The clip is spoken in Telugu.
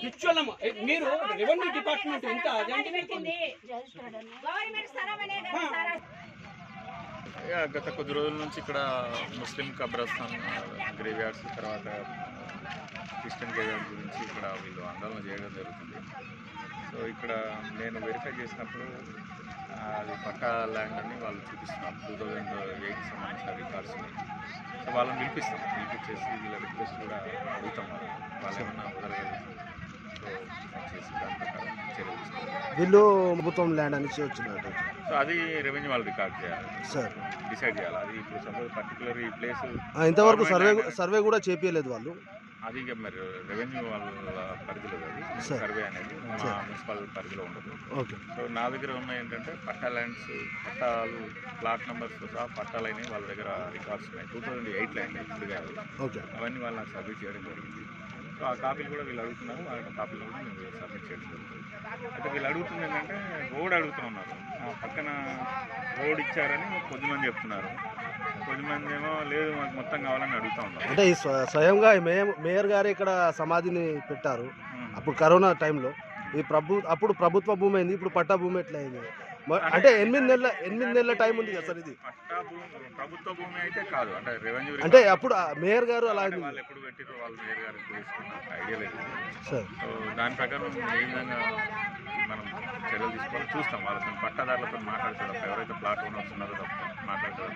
నిశ్చలం మీరు రెవెన్యూ డిపార్ట్మెంట్ ఇంత గత కొద్ది రోజుల నుంచి ఇక్కడ ముస్లిం కబ్రస్థాన్ గ్రేవ్యార్డ్స్ తర్వాత క్రిస్టియన్ గ్రేవ్యార్డ్స్ గురించి ఇక్కడ వీళ్ళు ఆందోళన చేయడం జరుగుతుంది. సో ఇక్కడ నేను వెరిఫై చేసినప్పుడు అది పక్కా ల్యాండ్ అని వాళ్ళు చూపిస్తున్నారు. 2008 సంబంధించిన రికార్డ్స్ ఉన్నాయి. సో వాళ్ళని పిలిపించేసి వీళ్ళ రిక్వెస్ట్ కూడా అడుగుతాం. వాళ్ళు ఏమన్నా వదలగలిగి సో చేసి దాని ప్రకారం చర్యలు తీసుకోవాలి. వీళ్ళు ప్రభుత్వం ల్యాండ్ అని వచ్చినట్టు సో అది రెవెన్యూ వాళ్ళు రికార్డ్ చేయాలి సార్, డిసైడ్ చేయాలి. అది ఇప్పుడు సపోజ్ పర్టికులర్ ఈ ప్లేస్ ఇంతవరకు సర్వే కూడా చేపియలేదు వాళ్ళు. అది మరి రెవెన్యూ వాళ్ళ పరిధిలో అది సర్వే అనేది మా మున్సిపల్ పరిధిలో ఉండదు. ఓకే. సో నా దగ్గర ఉన్నాయి ఏంటంటే పట్టా ల్యాండ్స్, పట్టాలు, ప్లాట్ నెంబర్స్ సహా పట్టాలు అయినాయి వాళ్ళ దగ్గర రికార్డ్స్ ఉన్నాయి. 2008 ల్యాండ్ ఇప్పుడు కాదు. ఓకే. అవన్నీ వాళ్ళు నాకు సబ్మిట్ చేయడం జరిగింది. సో ఆ కాపీలు కూడా వీళ్ళు అడుగుతున్నారు. ఆ కాపీలు కూడా నేను సబ్మిట్ చేయడం జరుగుతుంది. అయితే వీళ్ళు అడుగుతుంది ఏంటంటే రోడ్ అడుగుతూ ఉన్నారు. పక్కన రోడ్ ఇచ్చారని కొద్దిమంది చెప్తున్నారు, కొద్దిమంది ఏమో లేదు మాకు మొత్తం కావాలని అడుగుతూ ఉన్నారు. అంటే ఈ స్వయంగా మేయర్ గారు ఇక్కడ సమాధిని పెట్టారు అప్పుడు కరోనా టైంలో. అప్పుడు ప్రభుత్వ భూమి అయింది, ఇప్పుడు పట్టా భూమి ఎట్లా అయింది? అంటే 8 నెలల టైం ఉంది కదా సార్. ఇది పట్టా భూమి ప్రభుత్వ భూమి అయితే కాదు, అంటే రెవెన్యూ అంటే అప్పుడు మేయర్ గారు అలా వాళ్ళు ఎప్పుడు పెట్టిరు, వాళ్ళు మేయర్ గారు తీసుకున్న ఐడియా లేదు సార్. సో దాని ప్రకారం ఏ విధంగా మనం చర్యలు తీసుకోవాలి చూస్తాం. వాళ్ళతో పట్టాదారులతో మాట్లాడుతాం. ఎవరైతే ప్లాట్ ఓనర్స్ ఉన్నారో మాట్లాడుతాం.